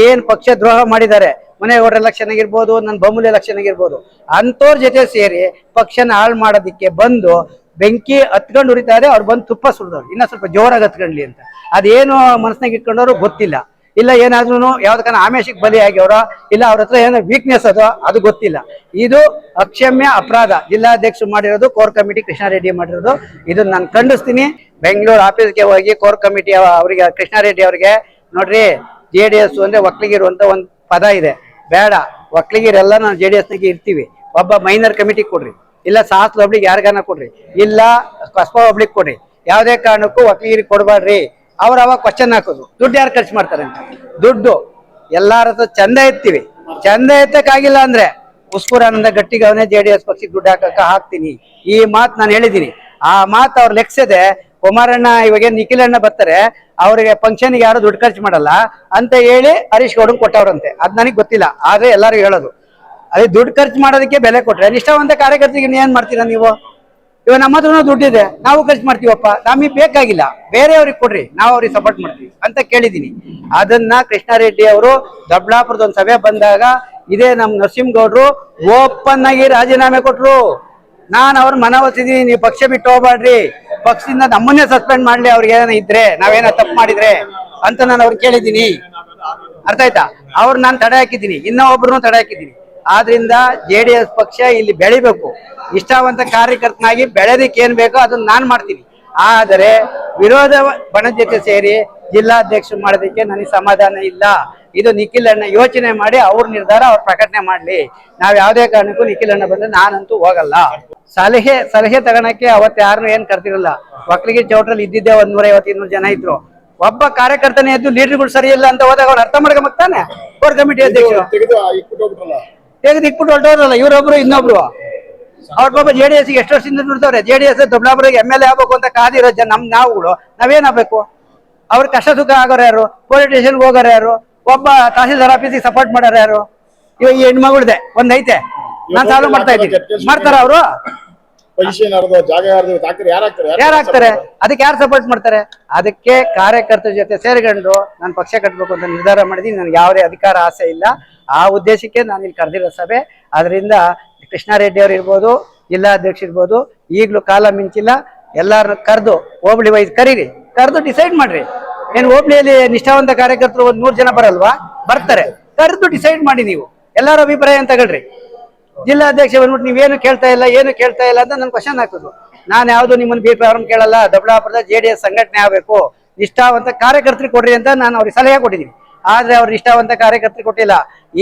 ಏನ್ ಪಕ್ಷ ದ್ರೋಹ ಮಾಡಿದ್ದಾರೆ, ಮನೆಗೌಡರ ಎಲೆಕ್ಷನ್ ಆಗಿರ್ಬೋದು, ನನ್ನ ಬೊಮ್ಮೂಲಿ ಎಲೆಕ್ಷನ್ ಆಗಿರ್ಬೋದು, ಅಂತವ್ರ ಜೊತೆ ಸೇರಿ ಪಕ್ಷನ ಹಾಳು ಮಾಡೋದಿಕ್ಕೆ ಬಂದು ಬೆಂಕಿ ಹತ್ಕೊಂಡು ಉರಿತಾರೆ. ಅವ್ರು ಬಂದು ತುಪ್ಪ ಸುರಿದವ್ರು ಇನ್ನ ಸ್ವಲ್ಪ ಜೋರಾಗಿ ಹತ್ಕೊಂಡ್ಲಿ ಅಂತ. ಅದೇನು ಮನಸ್ನಾಗ ಇಟ್ಕೊಂಡವ್ರು ಗೊತ್ತಿಲ್ಲ. ಇಲ್ಲ ಏನಾದ್ರೂ ಯಾವ್ದಕ್ಕನ ಆಮೇಶಕ್ಕೆ ಬಲಿ ಆಗ್ಯವ್ರ, ಇಲ್ಲ ಅವ್ರ ಹತ್ರ ಏನೋ ವೀಕ್ನೆಸ್ ಅದು ಗೊತ್ತಿಲ್ಲ. ಇದು ಅಕ್ಷಮ್ಯ ಅಪರಾಧ. ಜಿಲ್ಲಾಧ್ಯಕ್ಷರು ಮಾಡಿರೋದು, ಕೋರ್ ಕಮಿಟಿ ಕೃಷ್ಣಾರೆಡ್ಡಿ ಮಾಡಿರೋದು. ಇದನ್ನ ನಾನು ಖಂಡಿಸ್ತೀನಿ. ಬೆಂಗಳೂರು ಆಫೀಸ್ಗೆ ಹೋಗಿ ಕೋರ್ ಕಮಿಟಿ ಅವರಿಗೆ, ಕೃಷ್ಣಾರೆಡ್ಡಿ ಅವ್ರಿಗೆ, ನೋಡ್ರಿ JDS ಅಂದ್ರೆ ಒಕ್ಕಲಿಗರು ಅಂತ ಒಂದು ಪದ ಇದೆ, ಬೇಡ ಒಕ್ಕಲಿಗರೆಲ್ಲ ನಾವು JDS ನಾಗೆ ಇರ್ತೀವಿ. ಒಬ್ಬ ಮೈನರ್ ಕಮಿಟಿ ಕೊಡ್ರಿ, ಇಲ್ಲ ಸಾಹಸ ಒಬ್ಳಿಗೆ ಯಾರಿಗಾನ ಕೊಡ್ರಿ, ಇಲ್ಲ ಕಸ್ಬಾ ಒಬ್ಳಿಗೆ ಕೊಡ್ರಿ. ಯಾವುದೇ ಕಾರಣಕ್ಕೂ ಒಕ್ಕಲಿಗರಿಗೆ ಕೊಡಬೇಡ್ರಿ. ಅವಾಗ ಕ್ವಶನ್ ಹಾಕೋದು, ದುಡ್ಡು ಯಾರು ಖರ್ಚು ಮಾಡ್ತಾರೆ ಅಂತ. ದುಡ್ಡು ಎಲ್ಲಾರ ಹತ್ರ ಚಂದ ಎತ್ತೀವಿ. ಚಂದ ಎತ್ತಕ್ಕಾಗಿಲ್ಲ ಅಂದ್ರೆ ಉಸ್ಕೂರಾನಂದ ಗಟ್ಟಿಗೆ ಅವನೇ JDS ಪಕ್ಷಕ್ಕೆ ದುಡ್ಡು ಹಾಕ್ತೀನಿ. ಈ ಮಾತು ನಾನು ಹೇಳಿದ್ದೀನಿ. ಆ ಮಾತು ಅವ್ರು ಲೆಕ್ಸದೆ ಕುಮಾರಣ್ಣ ಇವಾಗ ನಿಖಿಲಣ್ಣ ಬರ್ತಾರೆ, ಅವ್ರಿಗೆ ಫಂಕ್ಷನ್ಗೆ ಯಾರು ದುಡ್ಡು ಖರ್ಚು ಮಾಡಲ್ಲ ಅಂತ ಹೇಳಿ ಹರೀಶ್ ಗೌಡನ್ ಕೊಟ್ಟವ್ರಂತೆ. ಅದ್ ನನಗೆ ಗೊತ್ತಿಲ್ಲ, ಆದ್ರೆ ಎಲ್ಲರೂ ಹೇಳೋದು ಅದೇ ದುಡ್ಡು ಖರ್ಚು ಮಾಡೋದಕ್ಕೆ ಬೆಲೆ ಕೊಟ್ರೆ ನಿಷ್ಠಾವಂತ ಕಾರ್ಯಕರ್ತರಿಗೆ ಏನ್ ಮಾಡ್ತೀರಾ ನೀವು? ಇವಾಗ ನಮ್ಮ ಹತ್ರ ದುಡ್ಡಿದೆ, ನಾವು ಖರ್ಚು ಮಾಡ್ತೀವಪ್ಪ, ನಮಗೆ ಬೇಕಾಗಿಲ್ಲ, ಬೇರೆಯವ್ರಿಗೆ ಕೊಡ್ರಿ, ನಾವು ಅವ್ರಿಗೆ ಸಪೋರ್ಟ್ ಮಾಡ್ತೀವಿ ಅಂತ ಕೇಳಿದೀನಿ. ಅದನ್ನ ಕೃಷ್ಣಾರೆಡ್ಡಿ ಅವರು ದೊಡ್ಡಬಳ್ಳಾಪುರದ ಒಂದು ಸಭೆ ಬಂದಾಗ ಇದೇ ನಮ್ ನರಸಿಂಹಗೌಡರು ಓಪನ್ ಆಗಿ ರಾಜೀನಾಮೆ ಕೊಟ್ರು. ನಾನು ಅವ್ರ ಮನವೊಲಿಸಿದೀನಿ, ನೀವು ಪಕ್ಷ ಬಿಟ್ಟು ಹೋಗ್ಬೇಡ್ರಿ, ಪಕ್ಷದಿಂದ ನಮ್ಮನ್ನೇ ಸಸ್ಪೆಂಡ್ ಮಾಡ್ಲಿ ಅವ್ರಿಗೆ ಏನ ಇದ್ರೆ, ನಾವೇನ ತಪ್ಪು ಮಾಡಿದ್ರೆ ಅಂತ ನಾನು ಅವ್ರಿಗೆ ಕೇಳಿದ್ದೀನಿ. ಅರ್ಥ ಆಯ್ತಾ? ಅವ್ರು ನಾನು ತಡೆ ಹಾಕಿದ್ದೀನಿ, ಇನ್ನೊಬ್ರು ತಡೆ ಹಾಕಿದ್ದೀನಿ. ಆದ್ರಿಂದ JDS ಪಕ್ಷ ಇಲ್ಲಿ ಬೆಳಿಬೇಕು. ನಿಷ್ಠಾವಂತ ಕಾರ್ಯಕರ್ತನಾಗಿ ಬೆಳೆದಕ್ಕೆ ಏನ್ ಬೇಕೋ ಅದನ್ನ ನಾನ್ ಮಾಡ್ತೀನಿ. ಆದರೆ ವಿರೋಧ ಬಣದ ಜೊತೆ ಸೇರಿ ಜಿಲ್ಲಾಧ್ಯಕ್ಷರು ಮಾಡೋದಕ್ಕೆ ನನಗೆ ಸಮಾಧಾನ ಇಲ್ಲ. ಇದು ನಿಖಿಲಣ್ಣ ಯೋಚನೆ ಮಾಡಿ ಅವ್ರ ನಿರ್ಧಾರ ಅವ್ರ ಪ್ರಕಟಣೆ ಮಾಡ್ಲಿ. ನಾವ್ ಯಾವ್ದೇ ಕಾರಣಕ್ಕೂ ನಿಖಿಲಣ್ಣ ಬಂದ್ರೆ ನಾನಂತೂ ಹೋಗಲ್ಲ. ಸಲಹೆ ತಗೋಣಕ್ಕೆ ಅವತ್ತು ಯಾರನ್ನು ಏನ್ ಕರ್ತಿರಲ್ಲ. ಒಕ್ಕಲಿಗೆ ಚೌಟ್ರಲ್ಲಿ ಇದ್ದಿದ್ದೆ 150-200 ಜನ ಇದ್ರು. ಒಬ್ಬ ಕಾರ್ಯಕರ್ತನೇ ಎದ್ದು ಲೀಡರ್ಗಳು ಸರಿ ಇಲ್ಲ ಅಂತ ಹೋದಾಗ ಅವ್ರು ಅರ್ಥ ಮಾಡ್ಕೊಂಬಕ್ತಾನೆ. ಕೋರ್ ಕಮಿಟಿ ಅಧ್ಯಕ್ಷರು ತೆಗೆದಿಕ್ಬಿಟ್ಟು ಹೊರಟವ್ರಲ್ಲ, ಇವರೊಬ್ರು ಇನ್ನೊಬ್ರು. ಅವ್ರ ಪಾಪ JDS ಎಷ್ಟು ವರ್ಷದಿಂದ ದುಡ್ತವ್ರೆ. JDS ದೊಡ್ಡಬಳ್ಳಾಪುರಿಗೆ MLA ಆಗ್ಬೇಕು ಅಂತ ಕಾದಿರೋ ಜನ ನಾವುಗಳು ನಾವೇನಾಗಬೇಕು? ಅವ್ರ ಕಷ್ಟ ಸುಖ ಆಗೋರು ಯಾರು? ಪೊಲೀಸ್ ಸ್ಟೇಷನ್ಗೆ ಹೋಗೋರು ಯಾರು? ಒಬ್ಬ ತಹಸೀಲ್ದಾರ್ ಆಫೀಸಿಗೆ ಸಪೋರ್ಟ್ ಮಾಡೋರು ಯಾರು? ಇವಾಗ ಈ ಹೆಣ್ಮಗುಳ್ದೆ ಒಂದೈತೆ, ನಾನು ಸಾಲ್ವ್ ಮಾಡ್ತಾ ಇದ್ದೀನಿ, ಮಾಡ್ತಾರ ಅವರು? ಯಾರಾಗ್ತಾರೆ? ಅದಕ್ಕೆ ಯಾರು ಸಪೋರ್ಟ್ ಮಾಡ್ತಾರೆ? ಅದಕ್ಕೆ ಕಾರ್ಯಕರ್ತರ ಜೊತೆ ಸೇರ್ಕೊಂಡು ನಾನು ಪಕ್ಷ ಕಟ್ಟಬೇಕು ಅಂತ ನಿರ್ಧಾರ ಮಾಡಿದೀನಿ. ನನ್ಗೆ ಯಾವುದೇ ಅಧಿಕಾರ ಆಸೆ ಇಲ್ಲ. ಆ ಉದ್ದೇಶಕ್ಕೆ ನಾನು ಇಲ್ಲಿ ಕರೆದಿರೋ ಸಭೆ. ಅದರಿಂದ ಕೃಷ್ಣಾರೆಡ್ಡಿ ಅವ್ರು ಇರ್ಬೋದು, ಜಿಲ್ಲಾಧ್ಯಕ್ಷ ಇರ್ಬೋದು, ಈಗಲೂ ಕಾಲ ಮಿಂಚಿಲ್ಲ. ಎಲ್ಲಾರನ್ನ ಕರೆದು ಹೋಬಳಿ ವೈಸ್ ಕರೀರಿ, ಕರೆದು ಡಿಸೈಡ್ ಮಾಡ್ರಿ. ಏನ್ ಹೋಬಳಿಯಲ್ಲಿ ನಿಷ್ಠಾವಂತ ಕಾರ್ಯಕರ್ತರು 100 ಜನ ಬರಲ್ವಾ? ಬರ್ತಾರೆ. ಕರೆದು ಡಿಸೈಡ್ ಮಾಡಿ. ನೀವು ಎಲ್ಲಾರ ಅಭಿಪ್ರಾಯ ಅಂತ ತಗೊಳ್ರಿ. ಜಿಲ್ಲಾಧ್ಯಕ್ಷ ಬಂದ್ಬಿಟ್ಟು ನೀವೇನು ಕೇಳ್ತಾ ಇಲ್ಲ ಅಂತ ನನ್ ಕ್ವಶನ್ ಹಾಕೋದು. ನಾನು ಯಾವ್ದು ನಿಮ್ಮನ್ನ ಅಭಿಪ್ರಾಯ ಕೇಳಲ್ಲ. ದೊಡ್ಡಬಳ್ಳಾಪುರದ JDS ಸಂಘಟನೆ ಆಗ್ಬೇಕು, ನಿಷ್ಠಾವಂತ ಕಾರ್ಯಕರ್ತರಿಗೆ ಕೊಡ್ರಿ ಅಂತ ನಾನು ಅವ್ರಿಗೆ ಸಲಹೆ ಕೊಟ್ಟಿದ್ದೀನಿ. ಆದ್ರೆ ಅವ್ರು ನಿಷ್ಠಾವಂತ ಕಾರ್ಯಕರ್ತರಿಗೆ ಕೊಟ್ಟಿಲ್ಲ.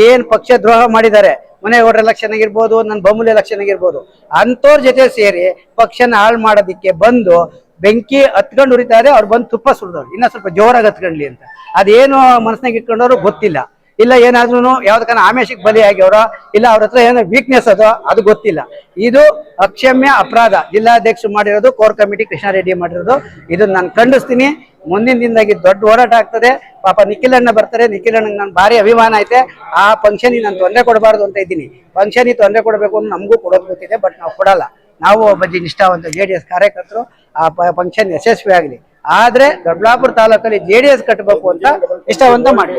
ಏನ್ ಪಕ್ಷ ದ್ರೋಹ ಮಾಡಿದ್ದಾರೆ, ಮನೆಗೌಡರ ಎಲೆಕ್ಷನ್ ಆಗಿರ್ಬೋದು, ನನ್ನ ಬೊಮ್ಮೂಲಿ ಎಲೆಕ್ಷನ್ ಆಗಿರ್ಬೋದು, ಅಂತವ್ರ ಜೊತೆ ಸೇರಿ ಪಕ್ಷನ ಹಾಳು ಮಾಡೋದಿಕ್ಕೆ ಬಂದು ಬೆಂಕಿ ಹತ್ಕೊಂಡು ಉರಿತಾರೆ. ಅವ್ರು ಬಂದು ತುಪ್ಪ ಸುರಿದವ್ರು ಇನ್ನ ಸ್ವಲ್ಪ ಜೋರಾಗಿ ಹತ್ಕೊಂಡ್ಲಿ ಅಂತ. ಅದೇನು ಮನಸ್ನಾಗ ಇಟ್ಕೊಂಡವ್ರು ಗೊತ್ತಿಲ್ಲ. ಇಲ್ಲ ಏನಾದ್ರೂ ಯಾವ್ದಕ್ಕನ ಆಮೇಶಕ್ಕೆ ಬಲಿ ಆಗ್ಯವ್ರ, ಇಲ್ಲ ಅವ್ರ ಹತ್ರ ಏನೋ ವೀಕ್ನೆಸ್ ಅದು ಗೊತ್ತಿಲ್ಲ. ಇದು ಅಕ್ಷಮ್ಯ ಅಪರಾಧ. ಜಿಲ್ಲಾಧ್ಯಕ್ಷರು ಮಾಡಿರೋದು, ಕೋರ್ ಕಮಿಟಿ ಕೃಷ್ಣಾರೆಡ್ಡಿ ಮಾಡಿರೋದು. ಇದನ್ನ ನಾನು ಖಂಡಿಸ್ತೀನಿ. ಮುಂದಿನ ದಿನದಾಗಿ ದೊಡ್ಡ ಹೋರಾಟ ಆಗ್ತದೆ. ಪಾಪ ನಿಖಿಲಣ್ಣ ಬರ್ತಾರೆ. ನಿಖಿಲಣ್ಣಗೆ ನಾನು ಭಾರಿ ಅಭಿಮಾನ ಐತೆ. ಆ ಫಂಕ್ಷನಿಗೆ ನಾನು ತೊಂದರೆ ಕೊಡಬಾರ್ದು ಅಂತ ಇದ್ದೀನಿ. ಫಂಕ್ಷನಿಗೆ ತೊಂದರೆ ಕೊಡಬೇಕು ಅಂತ ನಮಗೂ ಕೊಡೋದು ಗೊತ್ತಿದೆ, ಬಟ್ ನಾವು ಕೊಡಲ್ಲ. ನಾವು ಒಬ್ಬ ನಿಷ್ಠಾವಂತ JDS ಕಾರ್ಯಕರ್ತರು. ಆ ಫಂಕ್ಷನ್ ಯಶಸ್ವಿ ಆಗಲಿ. ಆದ್ರೆ ದೊಡ್ಡಬಳ್ಳಾಪುರ ತಾಲೂಕಲ್ಲಿ JDS ಕಟ್ಟಬೇಕು ಅಂತ ನಿಷ್ಠಾವಂತ ಮಾಡಿ.